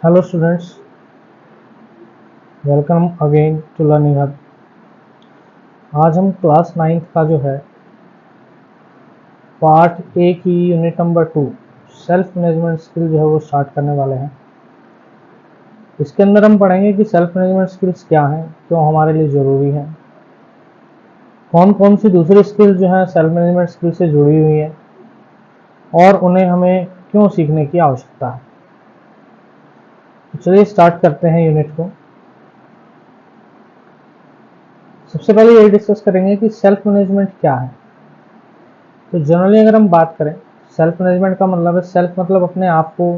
Hello students, welcome again to learning hub. आज हम class 9th का जो है पार्ट ए की unit number 2 self management skill जो है वो स्टार्ट करने वाले हैं। इसके अंदर हम पढ़ेंगे कि सेल्फ मैनेजमेंट स्किल्स क्या हैं, क्यों हमारे लिए ज़रूरी हैं, कौन कौन सी दूसरी स्किल्स जो हैं सेल्फ मैनेजमेंट स्किल से जुड़ी हुई हैं और उन्हें हमें क्यों सीखने की आवश्यकता है। तो चलिए स्टार्ट करते हैं यूनिट को। सबसे पहले ये डिस्कस करेंगे कि सेल्फ मैनेजमेंट क्या है। तो जनरली अगर हम बात करें, सेल्फ मैनेजमेंट का मतलब है, सेल्फ मतलब अपने आप को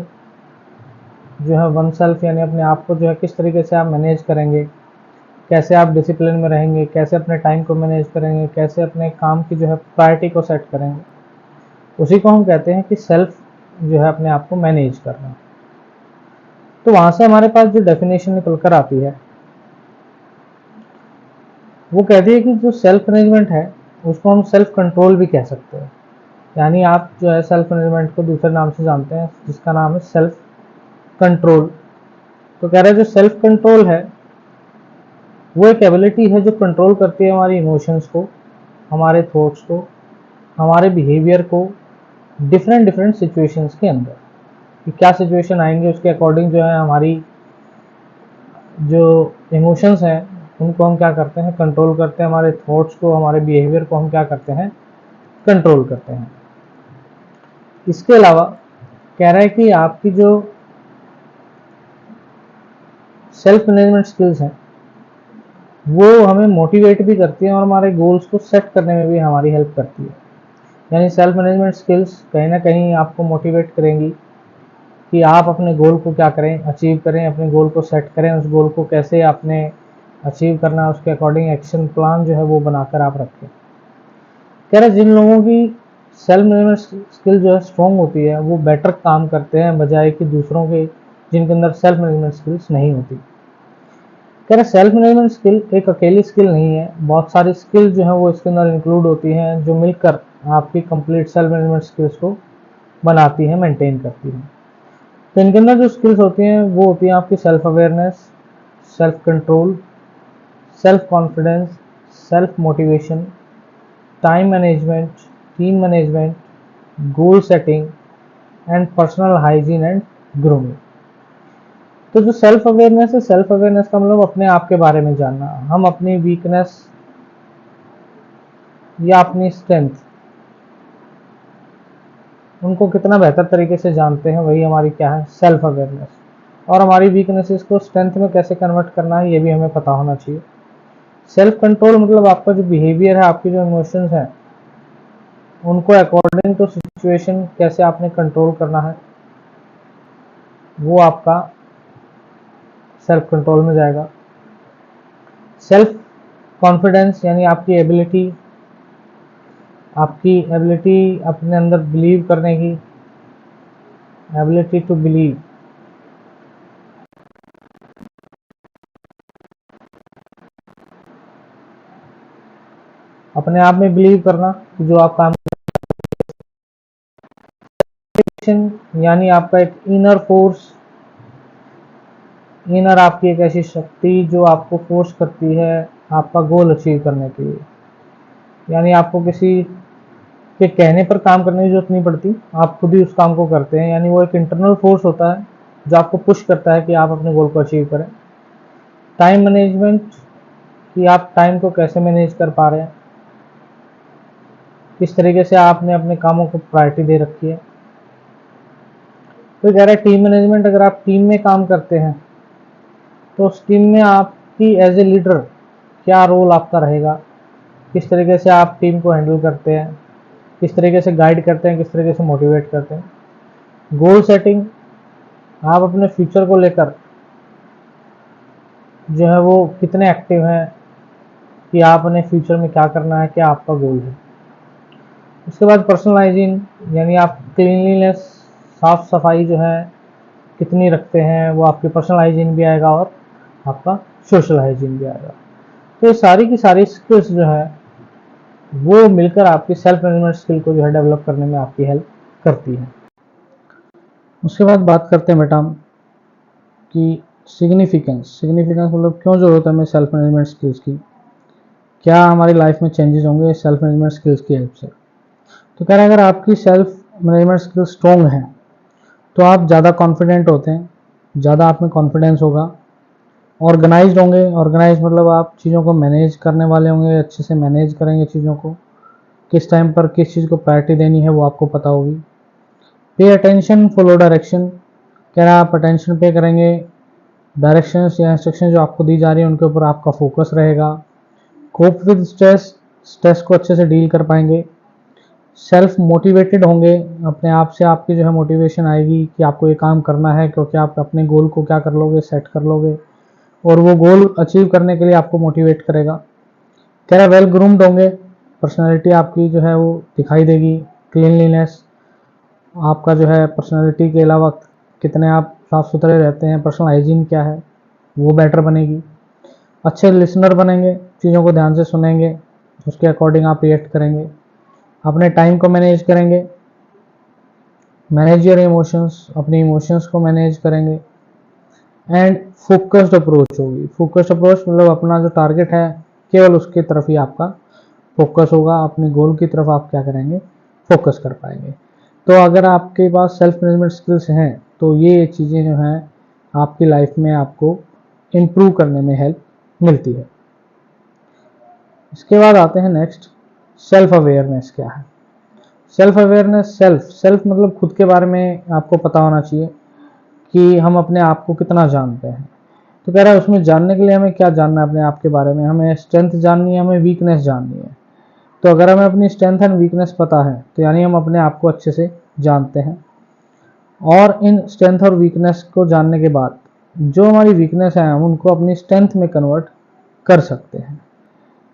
जो है वन सेल्फ, यानी अपने आप को जो है किस तरीके से आप मैनेज करेंगे, कैसे आप डिसिप्लिन में रहेंगे, कैसे अपने टाइम को मैनेज करेंगे, कैसे अपने काम की जो है प्रायोरिटी को सेट करेंगे, उसी को हम कहते हैं कि सेल्फ जो है अपने आप को मैनेज करना। तो वहां से हमारे पास जो डेफिनेशन निकल कर आती है वो कहती है कि जो सेल्फ मैनेजमेंट है उसको हम सेल्फ कंट्रोल भी कह सकते हैं। यानी आप जो है सेल्फ मैनेजमेंट को दूसरे नाम से जानते हैं जिसका नाम है सेल्फ कंट्रोल। तो कह रहे हैं जो सेल्फ कंट्रोल है वो एक एबिलिटी है जो कंट्रोल करती है हमारी इमोशंस को, हमारे थॉट्स को, हमारे बिहेवियर को डिफरेंट डिफरेंट सिचुएशंस के अंदर। कि क्या सिचुएशन आएंगे उसके अकॉर्डिंग जो है हमारी जो इमोशंस हैं उनको हम क्या करते हैं, कंट्रोल करते हैं। हमारे थॉट्स को, हमारे बिहेवियर को हम क्या करते हैं, कंट्रोल करते हैं। इसके अलावा कह रहा है कि आपकी जो सेल्फ मैनेजमेंट स्किल्स हैं वो हमें मोटिवेट भी करती हैं और हमारे गोल्स को सेट करने में भी हमारी हेल्प करती है। यानी सेल्फ मैनेजमेंट स्किल्स कहीं ना कहीं आपको मोटिवेट करेंगी कि आप अपने गोल को क्या करें, अचीव करें, अपने गोल को सेट करें, उस गोल को कैसे आपने अचीव करना है उसके अकॉर्डिंग एक्शन प्लान जो है वो बनाकर आप रखें। कह रहे जिन लोगों की सेल्फ मैनेजमेंट स्किल जो है स्ट्रॉन्ग होती है वो बेटर काम करते हैं बजाय कि दूसरों के जिनके अंदर सेल्फ मैनेजमेंट स्किल्स नहीं होती। कह रहे सेल्फ मैनेजमेंट स्किल एक अकेली स्किल नहीं है, बहुत सारी स्किल जो है वो इसके अंदर इंक्लूड होती हैं जो मिलकर आपकी कंप्लीट सेल्फ मैनेजमेंट स्किल्स को बनाती हैं, मेंटेन करती हैं। तो इनके अंदर जो स्किल्स होती हैं वो होती हैं आपकी self awareness, self control, self confidence, self motivation, time management, team management, goal setting and personal hygiene and grooming. तो जो सेल्फ अवेयरनेस है, सेल्फ अवेयरनेस का मतलब अपने आप के बारे में जानना। हम अपनी वीकनेस या अपनी स्ट्रेंथ उनको कितना बेहतर तरीके से जानते हैं, वही हमारी क्या है, सेल्फ अवेयरनेस। और हमारी वीकनेसेस को स्ट्रेंथ में कैसे कन्वर्ट करना है ये भी हमें पता होना चाहिए। सेल्फ कंट्रोल मतलब आपका जो बिहेवियर है, आपकी जो इमोशंस हैं उनको अकॉर्डिंग टू सिचुएशन कैसे आपने कंट्रोल करना है, वो आपका सेल्फ कंट्रोल में जाएगा। सेल्फ कॉन्फिडेंस यानी आपकी एबिलिटी अपने अंदर बिलीव करने की, एबिलिटी टू बिलीव, अपने आप में बिलीव करना कि जो आप काम, यानी आपका एक इनर फोर्स, इनर आपकी एक ऐसी शक्ति जो आपको फोर्स करती है आपका गोल अचीव करने के लिए। यानी आपको किसी के कहने पर काम करने की जरूरत नहीं पड़ती, आप खुद ही उस काम को करते हैं। यानी वो एक इंटरनल फोर्स होता है जो आपको पुश करता है कि आप अपने गोल को अचीव करें। टाइम मैनेजमेंट, कि आप टाइम को कैसे मैनेज कर पा रहे हैं, किस तरीके से आपने अपने कामों को प्रायोरिटी दे रखी है। तो कह रहा है टीम मैनेजमेंट, अगर आप टीम में काम करते हैं तो उस टीम में आपकी एज ए लीडर क्या रोल आपका रहेगा, किस तरीके से आप टीम को हैंडल करते हैं, किस तरीके से गाइड करते हैं, किस तरीके से मोटिवेट करते हैं। गोल सेटिंग, आप अपने फ्यूचर को लेकर जो है वो कितने एक्टिव हैं कि आपने फ्यूचर में क्या करना है, क्या आपका गोल है। उसके बाद पर्सनल हाइजीन, यानी आप क्लीनलीनेस, साफ सफाई जो है कितनी रखते हैं, वो आपकी पर्सनल हाइजीन भी आएगा और आपका सोशल हाइजीन भी आएगा। तो ये सारी की सारी स्किल्स जो है वो मिलकर आपकी सेल्फ मैनेजमेंट स्किल को जो है डेवलप करने में आपकी हेल्प करती है। उसके बाद बात करते हैं बेटा कि सिग्निफिकेंस मतलब क्यों ज़रूरत है हमें सेल्फ मैनेजमेंट स्किल्स की, क्या हमारी लाइफ में चेंजेस होंगे सेल्फ मैनेजमेंट स्किल्स की हेल्प से। तो कह रहे हैं अगर आपकी सेल्फ मैनेजमेंट स्किल्स स्ट्रॉन्ग हैं तो आप ज़्यादा कॉन्फिडेंट होते हैं, ज़्यादा आप में कॉन्फिडेंस होगा, ऑर्गेनाइज्ड होंगे। ऑर्गेनाइज मतलब आप चीज़ों को मैनेज करने वाले होंगे, अच्छे से मैनेज करेंगे चीज़ों को, किस टाइम पर किस चीज़ को प्रायोरिटी देनी है वो आपको पता होगी। पे अटेंशन, फॉलो डायरेक्शन, कह रहा है आप अटेंशन पे करेंगे, डायरेक्शंस या इंस्ट्रक्शन जो आपको दी जा रही है उनके ऊपर आपका फोकस रहेगा। कोप विद स्ट्रेस, स्ट्रेस को अच्छे से डील कर पाएंगे। सेल्फ मोटिवेटेड होंगे, अपने आप से आपकी जो है मोटिवेशन आएगी कि आपको ये काम करना है, क्योंकि आप अपने गोल को क्या कर लोगे, सेट कर लोगे और वो गोल अचीव करने के लिए आपको मोटिवेट करेगा। कह रहा वेल ग्रूम्ड होंगे, पर्सनैलिटी आपकी जो है वो दिखाई देगी। क्लीनलीनेस, आपका जो है पर्सनैलिटी के अलावा कितने आप साफ़ सुथरे रहते हैं, पर्सनल हाइजीन क्या है वो बेटर बनेगी। अच्छे लिसनर बनेंगे, चीज़ों को ध्यान से सुनेंगे, उसके अकॉर्डिंग आप रिएक्ट करेंगे। अपने टाइम को मैनेज करेंगे, मैनेज योर इमोशंस, अपने इमोशंस को मैनेज करेंगे। एंड फोकस्ड अप्रोच होगी। फोकस्ड अप्रोच मतलब अपना जो टारगेट है केवल उसकी तरफ ही आपका फोकस होगा, अपने गोल की तरफ आप क्या करेंगे, फोकस कर पाएंगे। तो अगर आपके पास सेल्फ मैनेजमेंट स्किल्स हैं तो ये चीज़ें जो हैं आपकी लाइफ में आपको इम्प्रूव करने में हेल्प मिलती है। इसके बाद आते हैं नेक्स्ट, सेल्फ अवेयरनेस क्या है। सेल्फ अवेयरनेस, सेल्फ मतलब खुद के बारे में आपको पता होना चाहिए कि हम अपने आप को कितना जानते हैं। तो कह रहा है उसमें जानने के लिए हमें क्या जानना है अपने आप के बारे में, हमें स्ट्रेंथ जाननी है, हमें वीकनेस जाननी है। तो अगर हमें अपनी स्ट्रेंथ एंड वीकनेस पता है तो यानी हम अपने आप को अच्छे से जानते हैं, और इन स्ट्रेंथ और वीकनेस को जानने के बाद जो हमारी वीकनेस है हम उनको अपनी स्ट्रेंथ में कन्वर्ट कर सकते हैं।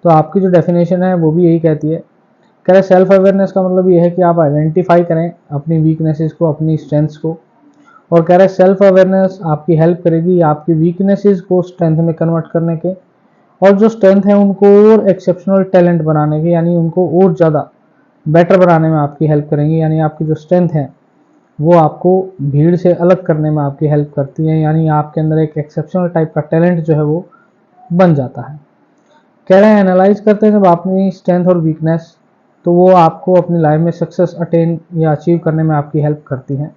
तो आपकी जो डेफिनेशन है वो भी यही कहती है। कह रहे सेल्फ अवेयरनेस का मतलब ये है कि आप आइडेंटिफाई करें अपनी वीकनेसेस को, अपनी स्ट्रेंथ्स को, और कह रहे सेल्फ अवेयरनेस आपकी हेल्प करेगी आपकी वीकनेसेस को स्ट्रेंथ में कन्वर्ट करने के, और जो स्ट्रेंथ है उनको और एक्सेप्शनल टैलेंट बनाने के, यानी उनको और ज़्यादा बेटर बनाने में आपकी हेल्प करेंगी। यानी आपकी जो स्ट्रेंथ है वो आपको भीड़ से अलग करने में आपकी हेल्प करती है, यानी आपके अंदर एक एक्सेप्शनल टाइप का टैलेंट जो है वो बन जाता है। कह रहे हैं एनालाइज करते हैं जब अपनी स्ट्रेंथ और वीकनेस, तो वो आपको अपनी लाइफ में सक्सेस अटेन या अचीव करने में आपकी हेल्प करती हैं।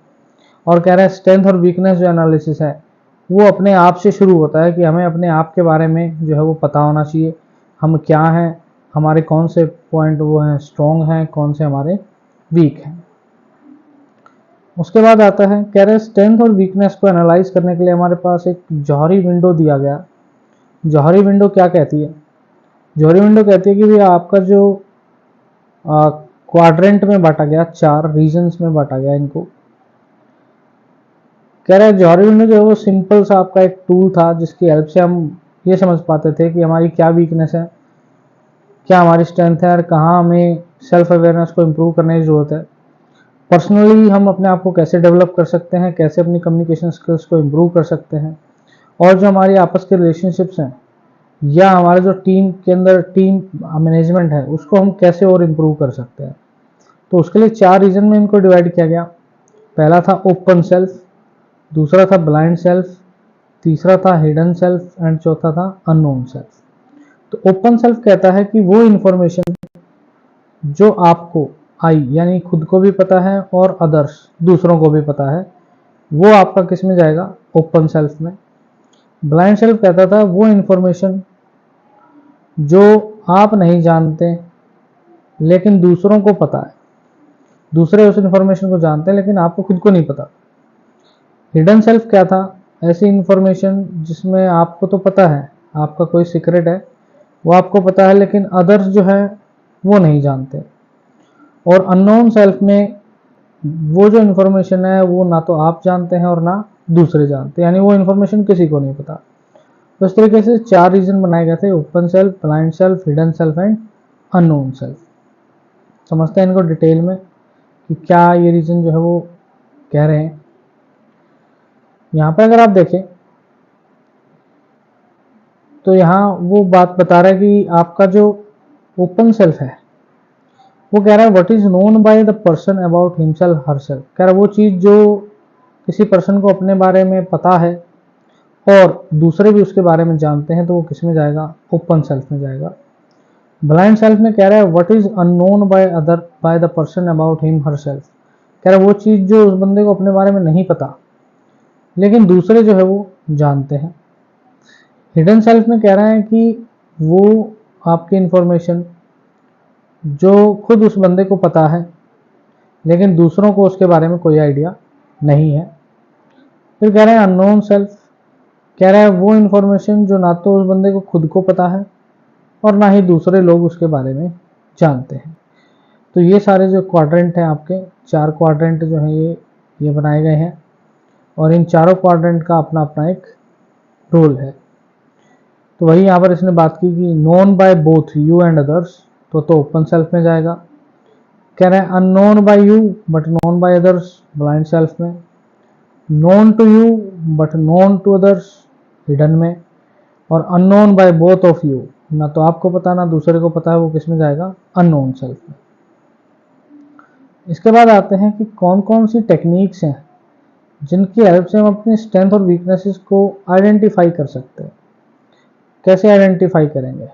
और कह रहे हैं स्ट्रेंथ और वीकनेस जो एनालिसिस है वो अपने आप से शुरू होता है कि हमें अपने आप के बारे में जो है वो पता होना चाहिए, हम क्या हैं, हमारे कौन से पॉइंट वो हैं स्ट्रॉन्ग हैं, कौन से हमारे वीक हैं। उसके बाद आता है, कह रहे स्ट्रेंथ और वीकनेस को एनालाइज करने के लिए हमारे पास एक जौहरी विंडो दिया गया। जौहरी विंडो क्या कहती है? जौहरी विंडो कहती है कि भैया आपका जो क्वाड्रेंट में बांटा गया, 4 रीजन्स में बांटा गया इनको। कह रहे हैं जौहरी विंडो जो है वो सिंपल सा आपका एक टूल था जिसकी हेल्प से हम ये समझ पाते थे कि हमारी क्या वीकनेस है, क्या हमारी स्ट्रेंथ है, और कहाँ हमें सेल्फ अवेयरनेस को इम्प्रूव करने की ज़रूरत है। पर्सनली हम अपने आप को कैसे डेवलप कर सकते हैं, कैसे अपनी कम्युनिकेशन स्किल्स को इम्प्रूव कर सकते हैं, और जो हमारी आपस के रिलेशनशिप्स हैं या हमारे जो टीम के अंदर टीम मैनेजमेंट है उसको हम कैसे और इम्प्रूव कर सकते हैं। तो उसके लिए 4 रीजन में इनको डिवाइड किया गया। पहला था ओपन सेल्फ, दूसरा था ब्लाइंड सेल्फ, तीसरा था हिडन सेल्फ एंड चौथा था अननोन सेल्फ। तो ओपन सेल्फ कहता है कि वो इन्फॉर्मेशन जो आपको आई यानी खुद को भी पता है और अदर्स दूसरों को भी पता है, वो आपका किस में जाएगा, ओपन सेल्फ में। ब्लाइंड सेल्फ कहता था वो इन्फॉर्मेशन जो आप नहीं जानते लेकिन दूसरों को पता है, दूसरे उस इन्फॉर्मेशन को जानते हैं लेकिन आपको खुद को नहीं पता। हिडन सेल्फ क्या था, ऐसी इन्फॉर्मेशन जिसमें आपको तो पता है आपका कोई सीक्रेट है वो आपको पता है लेकिन अदर्स जो है वो नहीं जानते। और अननोन सेल्फ में वो जो इन्फॉर्मेशन है वो ना तो आप जानते हैं और ना दूसरे जानते, यानी वो इन्फॉर्मेशन किसी को नहीं पता। तो इस तरीके से 4 रीजन बनाए गए थे, open self, blind self, hidden self and unknown self. समझते हैं इनको डिटेल में कि क्या ये रीजन जो है वो कह रहे हैं। यहाँ पे अगर आप देखें तो यहाँ वो बात बता रहा है कि आपका जो ओपन सेल्फ है वो कह रहा है what is known by the person about himself herself. कह रहा है वो चीज़ जो किसी पर्सन को अपने बारे में पता है और दूसरे भी उसके बारे में जानते हैं, तो वो किस में जाएगा, ओपन सेल्फ में जाएगा। ब्लाइंड सेल्फ में कह रहा है what is unknown by the person about him her self, कह रहा है वो चीज़ जो उस बंदे को अपने बारे में नहीं पता लेकिन दूसरे जो है वो जानते हैं। हिडन सेल्फ में कह रहा है कि वो आपकी इंफॉर्मेशन जो खुद उस बंदे को पता है लेकिन दूसरों को उसके बारे में कोई आइडिया नहीं है। फिर कह रहे हैं अननोन सेल्फ, कह रहा है वो इंफॉर्मेशन जो ना तो उस बंदे को खुद को पता है और ना ही दूसरे लोग उसके बारे में जानते हैं। तो ये सारे जो क्वाड्रेंट हैं आपके 4 क्वाड्रेंट जो हैं ये बनाए गए हैं और इन चारों क्वाड्रेंट का अपना अपना एक रोल है। तो वही यहाँ पर इसने बात की कि known by both you and others, तो ओपन सेल्फ में जाएगा। कह रहे हैं unknown by you but known by others, blind self में। Known to you but known to others, hidden में। और unknown by both of you, ना तो आपको पता ना दूसरे को पता है, वो किस में जाएगा, अननोन सेल्फ में। इसके बाद आते हैं कि कौन कौन सी टेक्निक्स हैं जिनकी हेल्प से हम अपनी स्ट्रेंथ और वीकनेसेस को आइडेंटिफाई कर सकते हैं। कैसे आइडेंटिफाई करेंगे,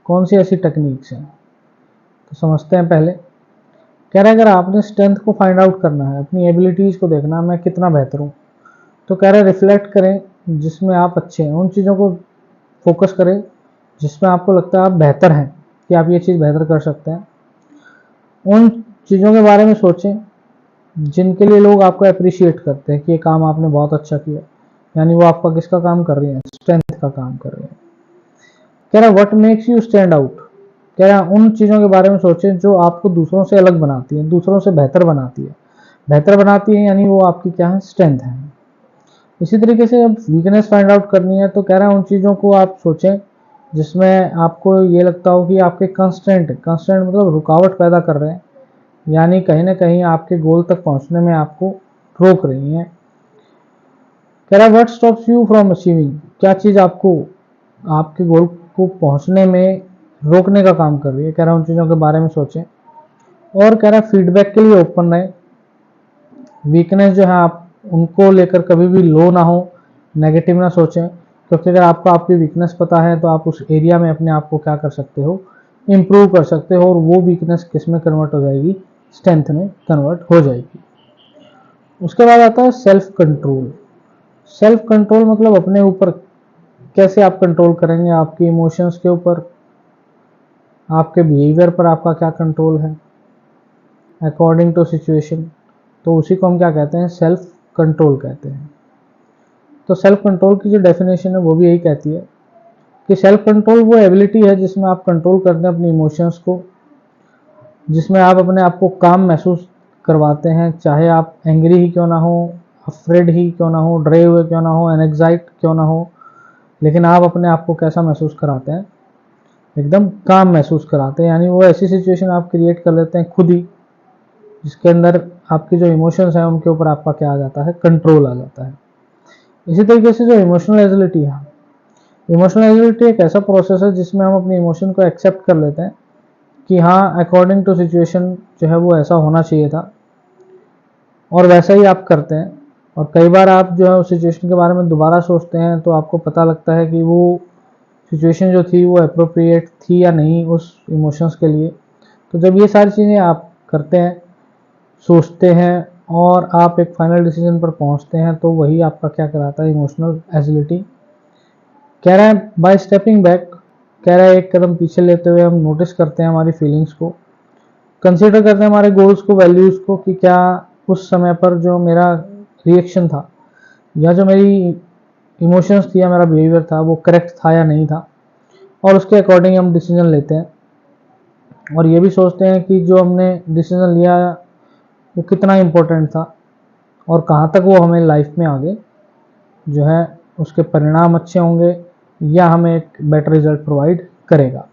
कौन सी ऐसी टेक्निक्स हैं, तो समझते हैं पहले। कह रहा है अगर आपने स्ट्रेंथ को फाइंड आउट करना है, अपनी एबिलिटीज़ को देखना है मैं कितना बेहतर हूँ, तो कह रहा है रिफ्लेक्ट करें जिसमें आप अच्छे हैं, उन चीज़ों को फोकस करें जिसमें आपको लगता है आप बेहतर हैं, कि आप ये चीज़ बेहतर कर सकते हैं। उन चीज़ों के बारे में सोचें जिनके लिए लोग आपको अप्रिशिएट करते हैं कि ये काम आपने बहुत अच्छा किया, यानी वो आपका किसका काम कर रही है, स्ट्रेंथ का काम कर रही है। कह रहा what makes you stand out, कह रहा उन चीज़ों के बारे में सोचें जो आपको दूसरों से अलग बनाती हैं, दूसरों से बेहतर बनाती है। बेहतर बनाती है यानी वो आपकी क्या है, स्ट्रेंथ है। इसी तरीके से अब वीकनेस फाइंड आउट करनी है, तो कह रहा है उन चीज़ों को आप सोचें जिसमें आपको ये लगता हो कि आपके कंस्टेंट मतलब रुकावट पैदा कर रहे हैं, यानी कहीं ना कहीं आपके गोल तक पहुंचने में आपको रोक रही हैं। कह रहा है what stops you from achieving, क्या चीज़ आपको आपके गोल को पहुंचने में रोकने का काम कर रही है। कह रहा है उन चीज़ों के बारे में सोचें। और कह रहा है फीडबैक के लिए ओपन रहें। वीकनेस जो है आप उनको लेकर कभी भी लो ना हो, नेगेटिव ना सोचें, क्योंकि अगर आपको आपकी वीकनेस पता है तो आप उस एरिया में अपने आप को क्या कर सकते हो, इम्प्रूव कर सकते हो, और वो वीकनेस किस में कन्वर्ट हो जाएगी, स्ट्रेंथ में कन्वर्ट हो जाएगी। उसके बाद आता है सेल्फ कंट्रोल। सेल्फ कंट्रोल मतलब अपने ऊपर कैसे आप कंट्रोल करेंगे, आपके इमोशंस के ऊपर, आपके बिहेवियर पर आपका क्या कंट्रोल है अकॉर्डिंग टू सिचुएशन, तो उसी को हम क्या कहते हैं, सेल्फ कंट्रोल कहते हैं। तो सेल्फ कंट्रोल की जो डेफिनेशन है वो भी यही कहती है कि सेल्फ कंट्रोल वो एबिलिटी है जिसमें आप कंट्रोल करते हैं अपने इमोशंस को, जिसमें आप अपने आप को काम महसूस करवाते हैं, चाहे आप एंग्री ही क्यों ना हो, अफ्रेड ही क्यों ना हो, डरे हुए क्यों ना हो, एनेक्साइट क्यों ना हो, लेकिन आप अपने आप को कैसा महसूस कराते हैं, एकदम काम महसूस कराते हैं। यानी वो ऐसी सिचुएशन आप क्रिएट कर लेते हैं खुद ही जिसके अंदर आपके जो इमोशंस हैं उनके ऊपर आपका क्या आ जाता है, कंट्रोल आ जाता है। इसी तरीके से जो इमोशनल एजिलिटी है, इमोशनल एजिलिटी एक ऐसा प्रोसेस है जिसमें हम अपने इमोशन को एक्सेप्ट कर लेते हैं कि हाँ अकॉर्डिंग टू सिचुएशन जो है वो ऐसा होना चाहिए था, और वैसा ही आप करते हैं। और कई बार आप जो है उस सिचुएशन के बारे में दोबारा सोचते हैं तो आपको पता लगता है कि वो सिचुएशन जो थी वो अप्रोप्रिएट थी या नहीं उस इमोशंस के लिए। तो जब ये सारी चीज़ें आप करते हैं, सोचते हैं और आप एक फाइनल डिसीजन पर पहुंचते हैं, तो वही आपका क्या कराता है, इमोशनल एजिलिटी। कह रहा है बाय स्टेपिंग बैक, कह रहा है एक कदम पीछे लेते हुए हम नोटिस करते हैं हमारी फीलिंग्स को, कंसीडर करते हैं हमारे गोल्स को, वैल्यूज़ को, कि क्या उस समय पर जो मेरा रिएक्शन था या जो मेरी इमोशंस थी या मेरा बिहेवियर था वो करेक्ट था या नहीं था, और उसके अकॉर्डिंग हम डिसीजन लेते हैं। और ये भी सोचते हैं कि जो हमने डिसीजन लिया वो कितना इम्पोर्टेंट था और कहाँ तक वो हमें लाइफ में आगे जो है उसके परिणाम अच्छे होंगे या हमें एक बेटर रिजल्ट प्रोवाइड करेगा।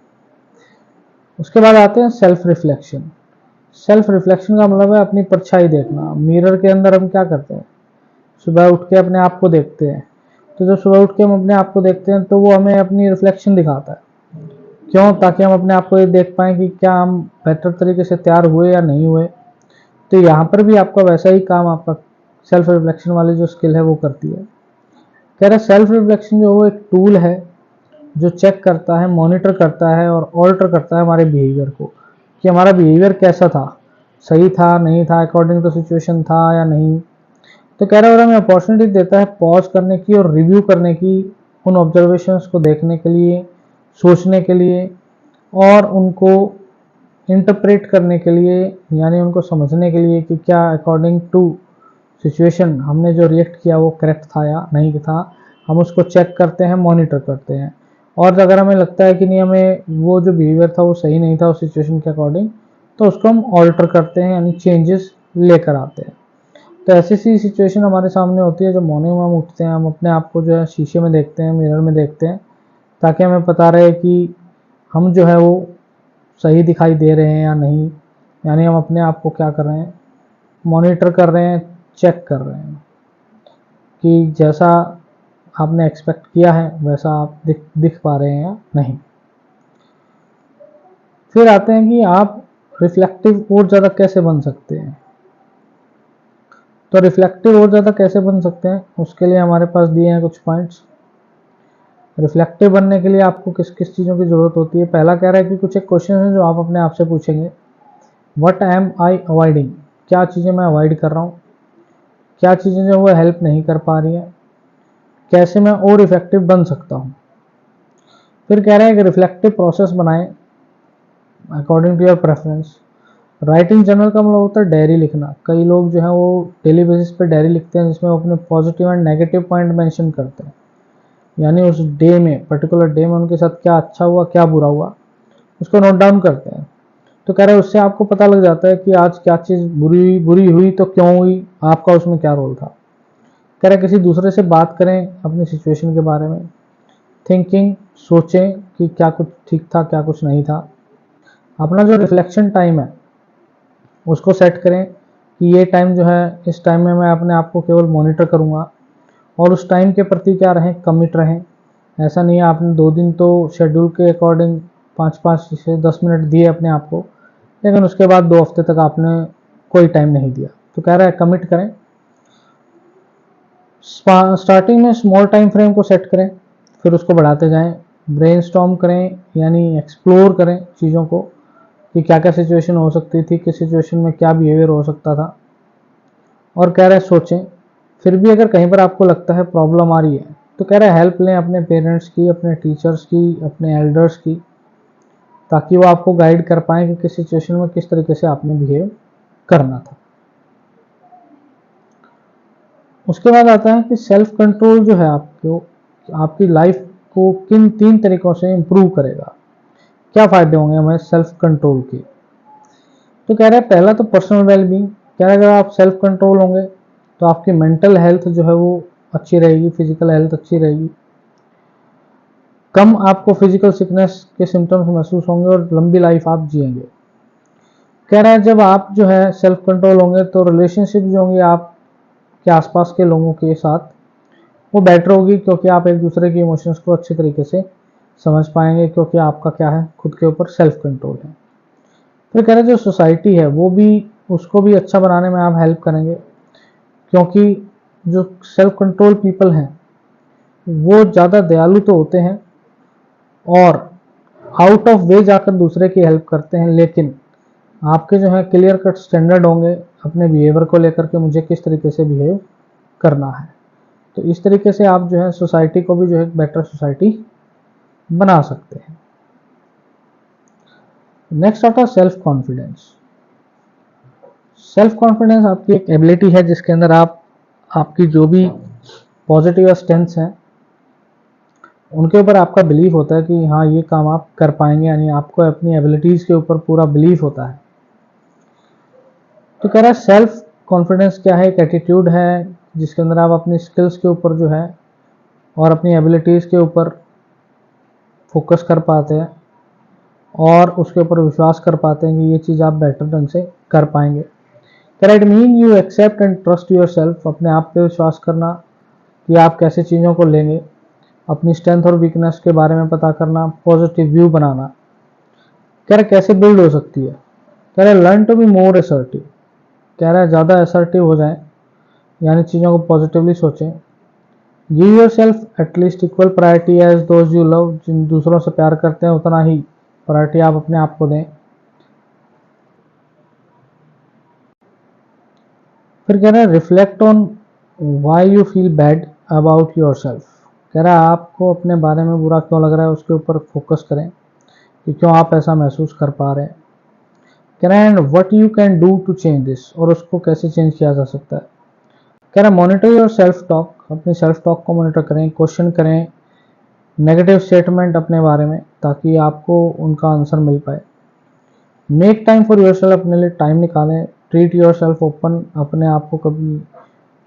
उसके बाद आते हैं सेल्फ रिफ्लेक्शन। सेल्फ रिफ्लेक्शन का मतलब है अपनी परछाई देखना। मिरर के अंदर हम क्या करते हैं, सुबह उठ के अपने आप को देखते हैं। तो जब सुबह उठ के हम अपने आप को देखते हैं तो वो हमें अपनी रिफ्लेक्शन दिखाता है। क्यों, ताकि हम अपने आप को ये देख पाएँ कि क्या हम बेटर तरीके से तैयार हुए या नहीं हुए। तो यहाँ पर भी आपका वैसा ही काम आपका सेल्फ रिफ्लेक्शन वाली जो स्किल है वो करती है। कह रहा सेल्फ रिफ्लेक्शन जो वो एक टूल है जो चेक करता है, मॉनिटर करता है और ऑल्टर करता है हमारे बिहेवियर को, कि हमारा बिहेवियर कैसा था, सही था नहीं था, अकॉर्डिंग टू सिचुएशन था या नहीं। तो कह रहा है और हमें अपॉर्चुनिटी देता है पॉज करने की और रिव्यू करने की, उन ऑब्जर्वेशंस को देखने के लिए, सोचने के लिए और उनको इंटरप्रेट करने के लिए, यानी उनको समझने के लिए कि क्या अकॉर्डिंग टू सिचुएशन हमने जो रिएक्ट किया वो करेक्ट था या नहीं था। हम उसको चेक करते हैं, मॉनिटर करते हैं, और अगर हमें लगता है कि नहीं हमें वो जो बिहेवियर था वो सही नहीं था उस सिचुएशन के अकॉर्डिंग, तो उसको हम ऑल्टर करते हैं, यानी चेंजेस लेकर आते हैं। तो ऐसी सी सिचुएशन हमारे सामने होती है जब मॉर्निंग में हम उठते हैं, हम अपने आप को जो है शीशे में देखते हैं, मिरर में देखते हैं, ताकि हमें पता रहे कि हम जो है वो सही दिखाई दे रहे हैं या नहीं, यानी हम अपने आप को क्या कर रहे हैं, मॉनिटर कर रहे हैं, चेक कर रहे हैं कि जैसा आपने एक्सपेक्ट किया है वैसा आप दिख पा रहे हैं या नहीं। फिर आते हैं कि आप रिफ्लेक्टिव और ज़्यादा कैसे बन सकते हैं। तो रिफ्लेक्टिव और ज़्यादा कैसे बन सकते हैं, उसके लिए हमारे पास दिए हैं कुछ पॉइंट्स। रिफ्लेक्टिव बनने के लिए आपको किस किस चीज़ों की ज़रूरत होती है। पहला कह रहा है कि कुछ एक क्वेश्चन है जो आप अपने आप से पूछेंगे, व्हाट एम आई अवॉइडिंग, क्या चीज़ें मैं अवॉइड कर रहा हूँ, क्या चीज़ें जो वो हेल्प नहीं कर पा रही हैं, कैसे मैं और इफेक्टिव बन सकता हूँ। फिर कह रहा है कि रिफ्लेक्टिव प्रोसेस बनाएं according to your preference. Writing journal का मतलब होता है डायरी लिखना। कई लोग जो है वो डेली बेसिस पे डायरी लिखते हैं जिसमें वो अपने positive and negative point mention करते हैं, यानी उस डे में, पर्टिकुलर डे में उनके साथ क्या अच्छा हुआ क्या बुरा हुआ उसको नोट डाउन करते हैं। तो कह रहे हैं उससे आपको पता लग जाता है कि आज क्या चीज़ बुरी हुई तो क्यों हुई, आपका उसमें क्या रोल था। कह रहे किसी दूसरे से बात करें अपनी सिचुएशन के बारे में, थिंकिंग, सोचें कि क्या कुछ ठीक था क्या कुछ नहीं था। अपना जो रिफ्लेक्शन टाइम है उसको सेट करें कि ये टाइम जो है, इस टाइम में मैं अपने आप को केवल मॉनिटर करूँगा, और उस टाइम के प्रति क्या रहें, कमिट रहें। ऐसा नहीं है आपने 2 दिन तो शेड्यूल के अकॉर्डिंग 5-5 से 10 मिनट दिए अपने आप को, लेकिन उसके बाद 2 हफ्ते तक आपने कोई टाइम नहीं दिया। तो कह रहा है कमिट करें। स्टार्टिंग में स्मॉल टाइम फ्रेम को सेट करें, फिर उसको बढ़ाते जाएं। ब्रेनस्टॉर्म करें, यानी एक्सप्लोर करें चीज़ों को कि क्या क्या सिचुएशन हो सकती थी, किस सिचुएशन में क्या बिहेवियर हो सकता था। और कह रहा है सोचें। फिर भी अगर कहीं पर आपको लगता है प्रॉब्लम आ रही है तो कह रहा है हेल्प लें अपने पेरेंट्स की, अपने टीचर्स की, अपने एल्डर्स की, ताकि वो आपको गाइड कर पाएँ कि किस सिचुएशन में किस तरीके से आपने बिहेव करना था। उसके बाद आता है कि सेल्फ कंट्रोल जो है आपको आपकी लाइफ को किन 3 तरीकों से इम्प्रूव करेगा, क्या फ़ायदे होंगे हमें सेल्फ कंट्रोल के। तो कह रहा है पहला तो पर्सनल वेलबींग। कह रहा है अगर आप सेल्फ कंट्रोल होंगे तो आपकी मेंटल हेल्थ जो है वो अच्छी रहेगी, फिजिकल हेल्थ अच्छी रहेगी, कम आपको फिजिकल सिकनेस के सिम्टम्स महसूस होंगे और लंबी लाइफ आप जिएंगे। कह रहा है जब आप जो है सेल्फ कंट्रोल होंगे तो रिलेशनशिप जो होंगे आपके आसपास के लोगों के साथ वो बेटर होगी, क्योंकि आप एक दूसरे के इमोशंस को अच्छे तरीके से समझ पाएंगे, क्योंकि आपका क्या है, खुद के ऊपर सेल्फ कंट्रोल है। फिर कह रहे हैं जो सोसाइटी है वो भी, उसको भी अच्छा बनाने में आप हेल्प करेंगे, क्योंकि जो सेल्फ कंट्रोल पीपल हैं वो ज़्यादा दयालु तो होते हैं और आउट ऑफ वे जाकर दूसरे की हेल्प करते हैं, लेकिन आपके जो है क्लियर कट स्टैंडर्ड होंगे अपने बिहेवियर को लेकर के, मुझे किस तरीके से बिहेव करना है। तो इस तरीके से आप जो है सोसाइटी को भी जो है बेटर सोसाइटी बना सकते हैं। नेक्स्ट आता है सेल्फ कॉन्फिडेंस। सेल्फ कॉन्फिडेंस आपकी एक एबिलिटी है जिसके अंदर आप आपकी जो भी पॉजिटिव स्ट्रेंथ्स हैं उनके ऊपर आपका बिलीफ होता है कि हाँ ये काम आप कर पाएंगे, यानी आपको अपनी एबिलिटीज़ के ऊपर पूरा बिलीफ होता है। तो कह रहा है सेल्फ कॉन्फिडेंस क्या है, एक एटीट्यूड है जिसके अंदर आप अपनी स्किल्स के ऊपर जो है और अपनी एबिलिटीज़ के ऊपर फोकस कर पाते हैं और उसके ऊपर विश्वास कर पाते हैं कि ये चीज़ आप बेटर ढंग से कर पाएंगे। कह रहा है it mean you accept and trust yourself, अपने आप पे विश्वास करना कि आप कैसे चीज़ों को लेंगे, अपनी स्ट्रेंथ और वीकनेस के बारे में पता करना, पॉजिटिव व्यू बनाना। कह रहा है कैसे बिल्ड हो सकती है। कह रहा है learn to be more assertive. कह रहा है ज़्यादा असर्टिव हो जाएं, यानी चीज़ों को पॉजिटिवली सोचें, give your self at least equal priority as those you love, जिन दूसरों से प्यार करते हैं उतना ही प्रायोरिटी आप अपने आप को दें। फिर कह रहा है reflect on why you feel bad about your self. कह रहा है आपको अपने बारे में बुरा क्यों लग रहा है उसके ऊपर फोकस करें कि क्यों आप ऐसा महसूस कर पा रहे हैं। कह रहा है and what you can do to change this, और उसको कैसे चेंज किया जा सकता है। कह रहा है मॉनिटर योर सेल्फ टॉक, अपनी सेल्फ टॉक को मॉनिटर करें, क्वेश्चन करें नेगेटिव स्टेटमेंट अपने बारे में ताकि आपको उनका आंसर मिल पाए। Make time for your self, अपने लिए टाइम निकालें। ट्रीट योर सेल्फ ओपन, अपने आप को कभी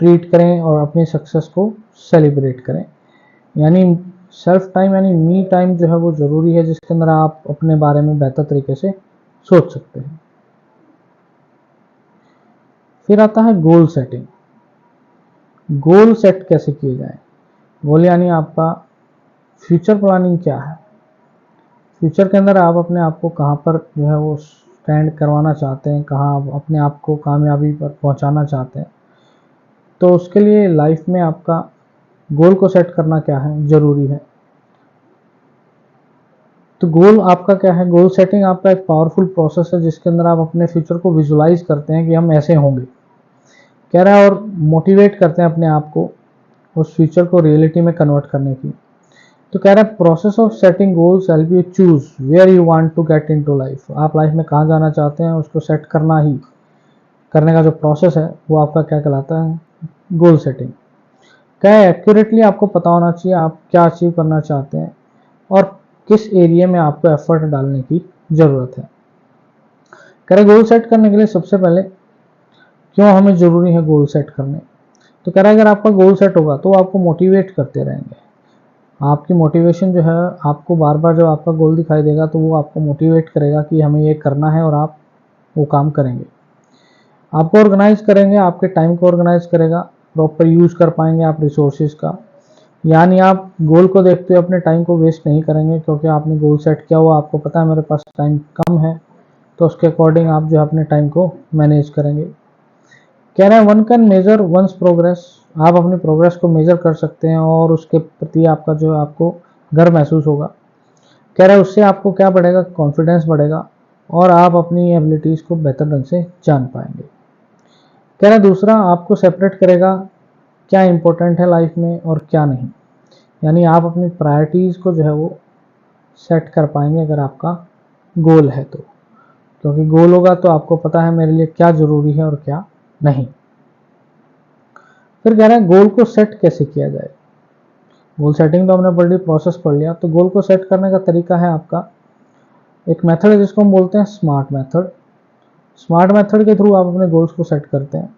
ट्रीट करें और अपनी सक्सेस को सेलिब्रेट करें। यानी सेल्फ टाइम यानी मी टाइम जो है वो ज़रूरी है, जिसके अंदर आप अपने बारे में बेहतर तरीके से सोच सकते हैं। फिर आता है गोल सेटिंग। गोल सेट कैसे किए जाए। गोल यानी आपका फ्यूचर प्लानिंग क्या है, फ्यूचर के अंदर आप अपने आप को कहाँ पर जो है वो स्टैंड करवाना चाहते हैं, कहाँ आप अपने आप को कामयाबी पर पहुंचाना चाहते हैं। तो उसके लिए लाइफ में आपका गोल को सेट करना क्या है, ज़रूरी है। तो गोल आपका क्या है, गोल सेटिंग आपका एक पावरफुल प्रोसेस है जिसके अंदर आप अपने फ्यूचर को विजुलाइज करते हैं कि हम ऐसे होंगे, कह रहा है, और मोटिवेट करते हैं अपने आप को उस फ्यूचर को रियलिटी में कन्वर्ट करने की। तो कह रहा है process of setting goals help you choose where you want to get into life. आप लाइफ में कहाँ जाना चाहते हैं उसको सेट करना ही, करने का जो प्रोसेस है वो आपका क्या कहलाता है, गोल सेटिंग। क्या है एक्यूरेटली आपको पता होना चाहिए आप क्या अचीव करना चाहते हैं और किस एरिया में आपको एफर्ट डालने की ज़रूरत है। कह रहे गोल सेट करने के लिए सबसे पहले क्यों हमें ज़रूरी है गोल सेट करने। तो कह रहा है अगर आपका गोल सेट होगा तो आपको मोटिवेट करते रहेंगे। आपकी मोटिवेशन जो है आपको बार बार जब आपका गोल दिखाई देगा तो वो आपको मोटिवेट करेगा कि हमें ये करना है और आप वो काम करेंगे। आपको ऑर्गेनाइज करेंगे, आपके टाइम को ऑर्गेनाइज करेगा, प्रॉपर यूज़ कर पाएंगे आप रिसोर्सेज का। यानी आप गोल को देखते हुए अपने टाइम को वेस्ट नहीं करेंगे क्योंकि आपने गोल सेट किया हुआ, आपको पता है मेरे पास टाइम कम है, तो उसके अकॉर्डिंग आप जो है अपने टाइम को मैनेज करेंगे। कह रहे हैं one can measure one's progress, आप अपनी प्रोग्रेस को मेजर कर सकते हैं और उसके प्रति आपका जो है आपको गर्व महसूस होगा। कह रहे हैं उससे आपको क्या बढ़ेगा, कॉन्फिडेंस बढ़ेगा और आप अपनी एबिलिटीज़ को बेहतर ढंग से जान पाएंगे। कह रहे हैं दूसरा आपको सेपरेट करेगा क्या इंपॉर्टेंट है लाइफ में और क्या नहीं। यानी आप अपनी प्रायोरिटीज़ को जो है वो सेट कर पाएंगे अगर आपका गोल है तो, क्योंकि गोल होगा तो आपको पता है मेरे लिए क्या ज़रूरी है और क्या नहीं। फिर कह रहा है गोल को सेट कैसे किया जाए। गोल सेटिंग तो हमने ऑलरेडी प्रोसेस पढ़ लिया, तो गोल को सेट करने का तरीका है आपका एक मेथड है जिसको हम बोलते हैं स्मार्ट मेथड। स्मार्ट मेथड के थ्रू आप अपने गोल्स को सेट करते हैं,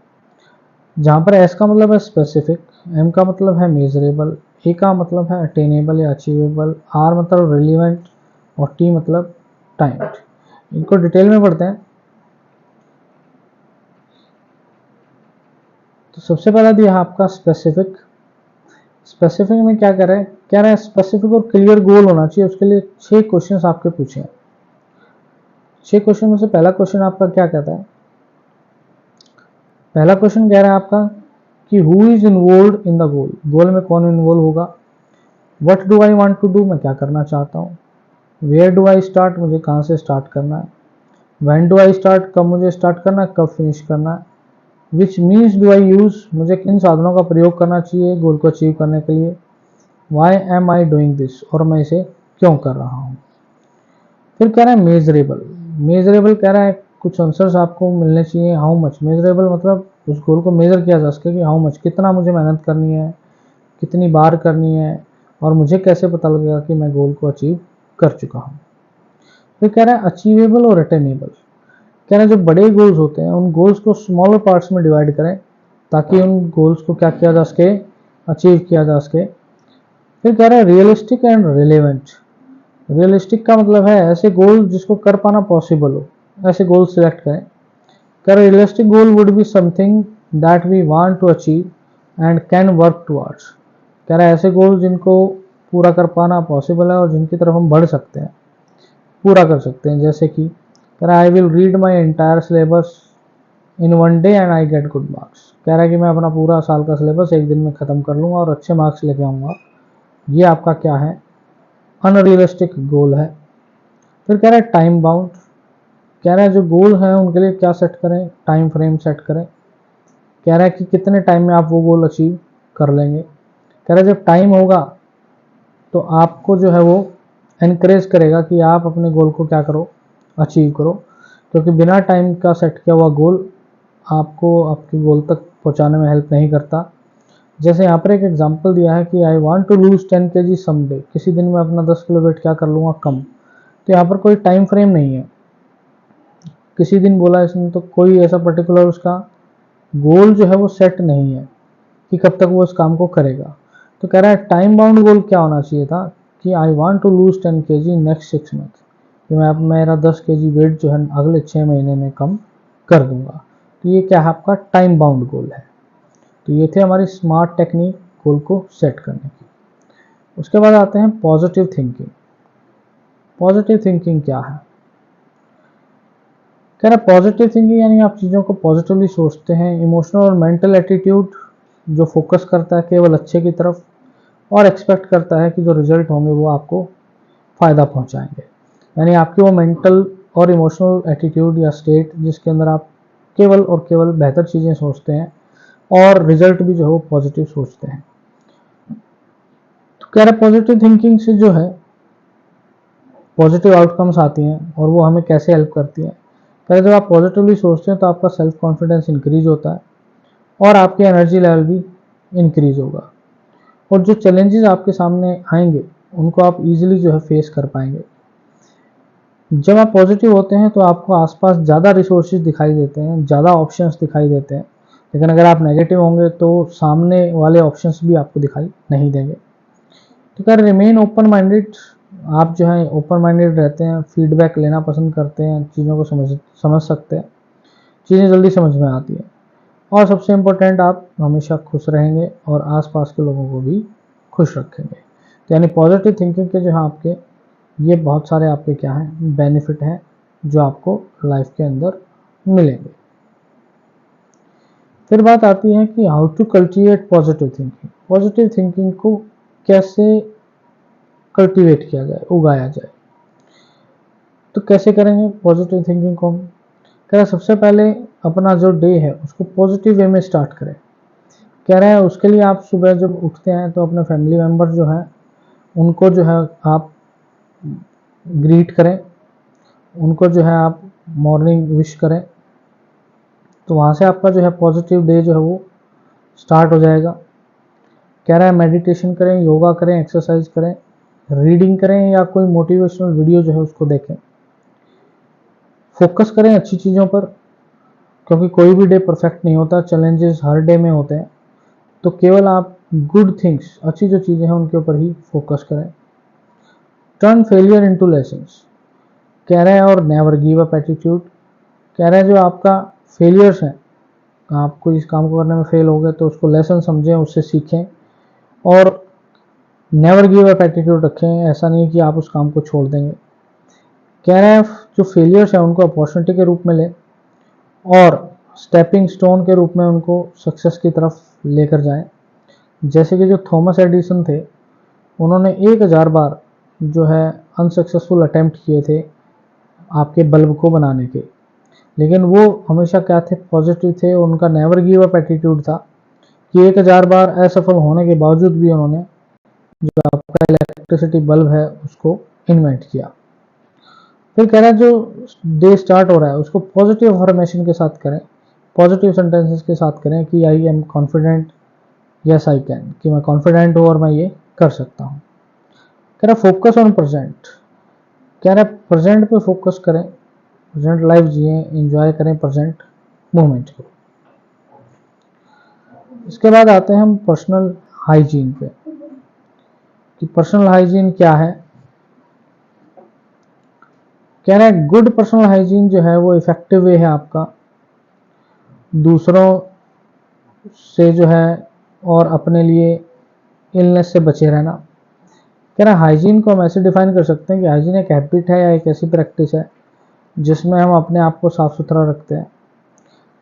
जहाँ पर एस का मतलब है स्पेसिफिक, एम का मतलब है मेजरेबल, ए का मतलब है अटेनेबल या अचीवेबल, आर मतलब रिलीवेंट और टी मतलब टाइम्ड। इनको डिटेल में पढ़ते हैं। तो सबसे पहला दिया है आपका स्पेसिफिक। स्पेसिफिक में क्या कर रहे हैं, कह रहे हैं स्पेसिफिक और क्लियर गोल होना चाहिए। उसके लिए 6 क्वेश्चंस आपके पूछे हैं। 6 क्वेश्चन में से पहला क्वेश्चन आपका क्या कहता है, पहला क्वेश्चन कह रहा है आपका कि who is involve in the goal, goal में कौन इन्वॉल्व होगा। What do I want to do, मैं क्या करना चाहता हूँ। वेयर डू आई स्टार्ट, मुझे कहाँ से स्टार्ट करना है। व्हेन डू आई स्टार्ट, कब मुझे स्टार्ट करना है, कब फिनिश करना है। Which means do I use, मुझे किन साधनों का प्रयोग करना चाहिए गोल को अचीव करने के लिए। Why am I doing this, और मैं इसे क्यों कर रहा हूँ। फिर कह रहा है मेजरेबल। मेजरेबल कह रहा है कुछ आंसर्स आपको मिलने चाहिए। हाउ मच, मेजरेबल मतलब उस गोल को मेजर किया जा सके कि हाउ मच, कितना मुझे मेहनत करनी है, कितनी बार करनी है, और मुझे कैसे पता लगेगा कि मैं गोल को अचीव कर चुका हूँ। फिर कह रहा है अचीवेबल और अटेनेबल। कह रहे हैं जो बड़े गोल्स होते हैं उन गोल्स को स्मॉलर पार्ट्स में डिवाइड करें ताकि उन गोल्स को क्या किया जा सके, अचीव किया जा सके। फिर कह रहा है रियलिस्टिक एंड रिलेवेंट। रियलिस्टिक का मतलब है ऐसे गोल जिसको कर पाना पॉसिबल हो, ऐसे गोल सिलेक्ट करें। कह रहा है realistic goal would be something that we want to achieve and can work towards. कह रहा है ऐसे गोल जिनको पूरा कर पाना पॉसिबल है और जिनकी तरफ हम बढ़ सकते हैं, पूरा कर सकते हैं। जैसे कि कह रहा है I will read my entire syllabus in 1 day and I get good marks. कह रहा है कि मैं अपना पूरा साल का सिलेबस एक दिन में ख़त्म कर लूँगा और अच्छे मार्क्स लेके आऊँगा। ये आपका क्या है, अनरियलिस्टिक गोल है। फिर कह रहा है टाइम बाउंड। कह रहा है जो गोल हैं उनके लिए क्या सेट करें, टाइम फ्रेम सेट करें। कह रहा है कि कितने टाइम में आप वो गोल अचीव कर लेंगे। कह रहा है जब टाइम होगा तो आपको जो है वो एनकरेज करेगा कि आप अपने गोल को क्या करो, अचीव करो, क्योंकि बिना टाइम का सेट किया हुआ गोल आपको आपके गोल तक पहुंचाने में हेल्प नहीं करता। जैसे यहाँ पर एक एग्जांपल दिया है कि I want to lose 10 kg someday, किसी दिन में अपना 10 किलो वेट क्या कर लूँगा, कम। तो यहाँ पर कोई टाइम फ्रेम नहीं है, किसी दिन बोला इसने, तो कोई ऐसा पर्टिकुलर उसका गोल जो है वो सेट नहीं है कि कब तक वो इस काम को करेगा। तो कह रहा है टाइम बाउंड गोल क्या होना चाहिए था कि I want to lose 10 kg next 6 month, कि मैं अब मेरा 10 kg वेट जो है अगले 6 महीने में कम कर दूंगा। तो ये क्या है, आपका टाइम बाउंड गोल है। तो ये थे हमारी स्मार्ट टेक्निक गोल को सेट करने की। उसके बाद आते हैं पॉजिटिव थिंकिंग। पॉजिटिव थिंकिंग क्या है, कह रहा पॉजिटिव थिंकिंग यानी आप चीज़ों को पॉजिटिवली सोचते हैं। इमोशनल और मेंटल एटीट्यूड जो फोकस करता है केवल अच्छे की तरफ और एक्सपेक्ट करता है कि जो रिजल्ट होंगे वो आपको फ़ायदा पहुंचाएंगे। यानी आपकी वो मेंटल और इमोशनल एटीट्यूड या स्टेट जिसके अंदर आप केवल और केवल बेहतर चीज़ें सोचते हैं और रिजल्ट भी जो है वो पॉजिटिव सोचते हैं। तो कह रहा पॉजिटिव थिंकिंग से जो है पॉजिटिव आउटकम्स आती हैं और वो हमें कैसे हेल्प करती हैं। कह रहे जब आप पॉजिटिवली सोचते हैं तो आपका सेल्फ कॉन्फिडेंस इंक्रीज होता है और आपकी एनर्जी लेवल भी इंक्रीज होगा और जो चैलेंजेस आपके सामने आएंगे उनको आप इजीली जो है फेस कर पाएंगे। जब आप पॉजिटिव होते हैं तो आपको आसपास ज़्यादा रिसोर्सेज दिखाई देते हैं, ज़्यादा ऑप्शंस दिखाई देते हैं। लेकिन अगर आप नेगेटिव होंगे तो सामने वाले ऑप्शंस भी आपको दिखाई नहीं देंगे। तो क्या रिमेन ओपन माइंडेड, आप जो है ओपन माइंडेड रहते हैं, फीडबैक लेना पसंद करते हैं, चीज़ों को समझ सकते हैं, चीज़ें जल्दी समझ में आती हैं और सबसे इम्पोर्टेंट आप हमेशा खुश रहेंगे और आसपास के लोगों को भी खुश रखेंगे। तो यानी पॉजिटिव थिंकिंग के जो है आपके ये बहुत सारे आपके क्या हैं, बेनिफिट हैं जो आपको लाइफ के अंदर मिलेंगे। फिर बात आती है कि how to cultivate positive thinking. Positive thinking को कैसे कल्टीवेट किया जाए, उगाया जाए। तो कैसे करेंगे पॉजिटिव थिंकिंग को हम, कह रहा है सबसे पहले अपना जो डे है उसको पॉजिटिव वे में स्टार्ट करें। कह रहा है उसके लिए आप सुबह जब उठते हैं तो अपने फैमिली मेम्बर जो है उनको जो है आप ग्रीट करें, उनको जो है आप मॉर्निंग विश करें। तो वहाँ से आपका जो है पॉजिटिव डे जो है वो स्टार्ट हो जाएगा। कह रहा है मेडिटेशन करें, योगा करें, एक्सरसाइज करें, रीडिंग करें या कोई मोटिवेशनल वीडियो जो है उसको देखें। फोकस करें अच्छी चीज़ों पर, क्योंकि कोई भी डे परफेक्ट नहीं होता, चैलेंजेस हर डे में होते हैं। तो केवल आप गुड थिंग्स, अच्छी जो चीज़ें हैं उनके ऊपर ही फोकस करें। टर्न फेलियर इनटू लेसन्स कह रहे हैं और नेवर गिव अप एटीट्यूड। कह रहे हैं जो आपका फेलियर्स हैं, आपको इस काम को करने में फेल हो गए तो उसको लेसन समझें, उससे सीखें और नेवर गिव अप एटीट्यूड रखें। ऐसा नहीं कि आप उस काम को छोड़ देंगे। कह रहे हैं जो फेलियर्स हैं उनको अपॉर्चुनिटी के रूप में लें और स्टेपिंग स्टोन के रूप में उनको सक्सेस की तरफ लेकर जाएं। जैसे कि जो थॉमस एडिसन थे उन्होंने 1000 बार जो है अनसक्सेसफुल अटेम्प्ट किए थे आपके बल्ब को बनाने के, लेकिन वो हमेशा क्या थे, पॉजिटिव थे। उनका नेवर गिव अप एटीट्यूड था कि 1000 बार असफल होने के बावजूद भी उन्होंने जो आपका इलेक्ट्रिसिटी बल्ब है उसको इन्वेंट किया। फिर कह रहा है जो डे स्टार्ट हो रहा है उसको पॉजिटिव अफर्मेशन के साथ करें, पॉजिटिव सेंटेंसेस के साथ करें कि I am confident, yes I can, कि मैं कॉन्फिडेंट हूँ और मैं ये कर सकता हूँ। कह रहा फोकस ऑन प्रेजेंट, कह रहा प्रेजेंट पे फोकस करें, प्रेजेंट लाइफ जिए, एंजॉय करें प्रेजेंट मोमेंट को। इसके बाद आते हैं हम पर्सनल हाइजीन पे कि पर्सनल हाइजीन क्या है। कह रहा है गुड पर्सनल हाइजीन जो है वो इफेक्टिव वे है आपका दूसरों से जो है और अपने लिए इलनेस से बचे रहना। कह रहा है हाइजीन को हम ऐसे डिफाइन कर सकते हैं कि हाइजीन एक हैबिट है या एक ऐसी प्रैक्टिस है जिसमें हम अपने आप को साफ सुथरा रखते हैं,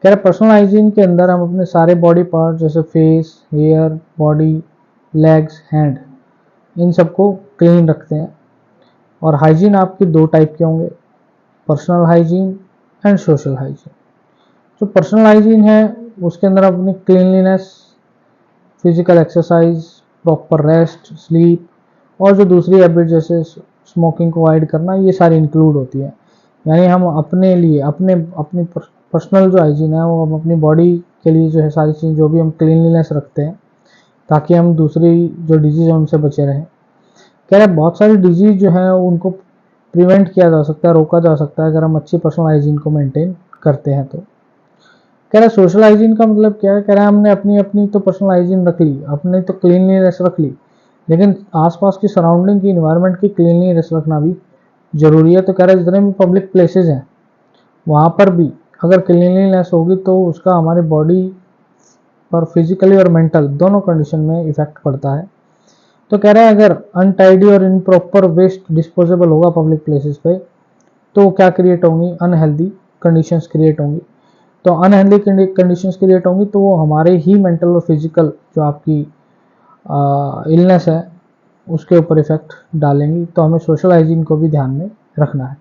कह रहे पर्सनल हाइजीन के अंदर हम अपने सारे बॉडी पार्ट जैसे face, hair, body, legs, hand, इन सबको क्लीन रखते हैं। और हाइजीन आपके दो टाइप के होंगे, personal hygiene and social hygiene. जो पर्सनल हाइजीन है उसके अंदर अपनी cleanliness, physical exercise, proper rest, sleep, और जो दूसरी हैबिट जैसे स्मोकिंग को अवॉइड करना, ये सारी इंक्लूड होती है। यानी हम अपने लिए अपनी पर्सनल जो हाइजीन है वो हम अपनी बॉडी के लिए जो है सारी चीज़ जो भी हम क्लीनलीनेस रखते हैं ताकि हम दूसरी जो डिजीज़ है उनसे बचे रहें। कह रहे बहुत सारी डिजीज़ जो है उनको प्रिवेंट किया जा सकता है, रोका जा सकता है अगर हम अच्छी पर्सनल हाइजीन को मेंटेन करते हैं। तो कह रहा है सोशल हाइजीन का मतलब क्या है, कह रहा है हमने अपनी अपनी तो पर्सनल हाइजीन रख ली, अपने तो क्लीनलीनेस रख ली, लेकिन आसपास की सराउंडिंग की इन्वायरमेंट की क्लीनलीनेस रखना भी जरूरी है। तो कह रहा है जितने भी पब्लिक प्लेसेस हैं वहाँ पर भी अगर क्लीनलीनेस होगी तो उसका हमारी बॉडी पर फिजिकली और मेंटल दोनों कंडीशन में इफेक्ट पड़ता है। तो कह रहे हैं अगर अनटाइडी और इनप्रॉपर वेस्ट डिस्पोजेबल होगा पब्लिक प्लेसेस पे तो क्या क्रिएट होंगी, अनहेल्दी कंडीशंस क्रिएट होंगी। तो अनहेल्दी कंडीशंस क्रिएट होंगी तो वो हमारे ही मेंटल और फिजिकल जो आपकी इलनेस है उसके ऊपर इफेक्ट डालेंगी। तो हमें सोशल हाइजीन को भी ध्यान में रखना है।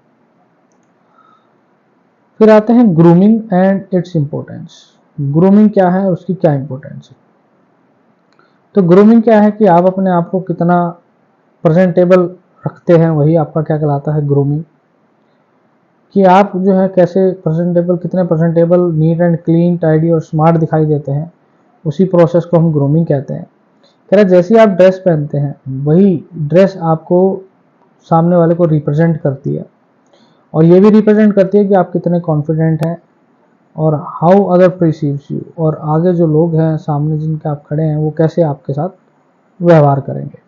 फिर आते हैं grooming and its importance. Grooming क्या है, उसकी क्या इंपॉर्टेंस है। तो ग्रूमिंग क्या है कि आप अपने आप को कितना प्रेजेंटेबल रखते हैं, वही आपका क्या कहलाता है ग्रूमिंग। कि आप जो है कैसे प्रेजेंटेबल, कितने presentable, NEET and clean, tidy और स्मार्ट दिखाई देते हैं, उसी प्रोसेस को हम ग्रूमिंग कहते हैं। कह रहे जैसे आप ड्रेस पहनते हैं वही ड्रेस आपको सामने वाले को रिप्रेजेंट करती है, और ये भी रिप्रेजेंट करती है कि आप कितने कॉन्फिडेंट हैं और हाउ अदर परसीव्स यू, और आगे जो लोग हैं सामने जिनके आप खड़े हैं वो कैसे आपके साथ व्यवहार करेंगे।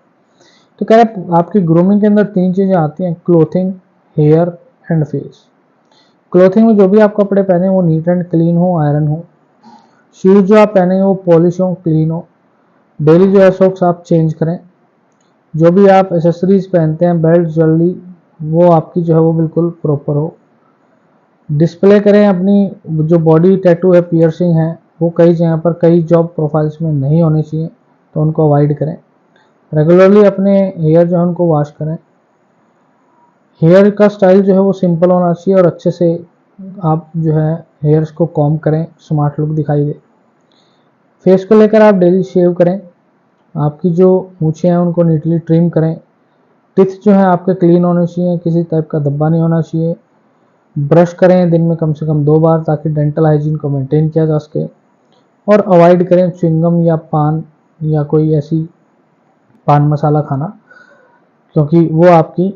तो कह रहे आपकी ग्रूमिंग के अंदर तीन चीज़ें आती हैं, clothing, hair and face. Clothing में जो भी आप कपड़े पहने वो नीट एंड क्लीन हो, आयरन हो। शूज जो आप पहनेंगे वो पॉलिश हो, क्लीन हो। डेली जो है सॉक्स आप चेंज करें। जो भी आप एसेसरीज पहनते हैं, बेल्ट, ज्वेलरी, वो आपकी जो है वो बिल्कुल प्रॉपर हो। डिस्प्ले करें अपनी जो बॉडी टैटू है, पियर्सिंग है, वो कई जगह पर कई जॉब प्रोफाइल्स में नहीं होने चाहिए, तो उनको अवॉइड करें। रेगुलरली अपने हेयर जो है उनको वॉश करें। हेयर का स्टाइल जो है वो सिंपल होना चाहिए और अच्छे से आप जो है हेयर्स को कॉम्ब करें, स्मार्ट लुक दिखाई दे। फेस को लेकर आप डेली शेव करें। आपकी जो मूछें हैं उनको नीटली ट्रिम करें। टिथ जो है आपके क्लीन होने चाहिए, किसी टाइप का धब्बा नहीं होना चाहिए। ब्रश करें दिन में कम से कम 2 बार ताकि डेंटल हाइजीन को मेंटेन किया जा सके। और अवॉइड करें च्युइंगम या पान या कोई ऐसी पान मसाला खाना, क्योंकि वो आपकी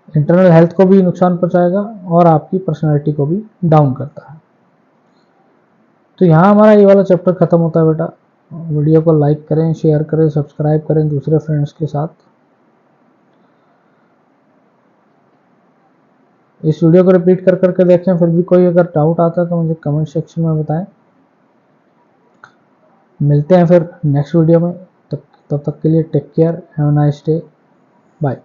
इंटरनल हेल्थ को भी नुकसान पहुंचाएगा और आपकी पर्सनैलिटी को भी डाउन करता है। तो यहाँ हमारा ये वाला चैप्टर खत्म होता है बेटा। वीडियो को लाइक करें, शेयर करें, सब्सक्राइब करें दूसरे फ्रेंड्स के साथ। इस वीडियो को रिपीट कर करके देखें, फिर भी कोई अगर डाउट आता है तो मुझे कमेंट सेक्शन में बताएं। मिलते हैं फिर नेक्स्ट वीडियो में, तब तक के लिए take care, have a nice day, bye.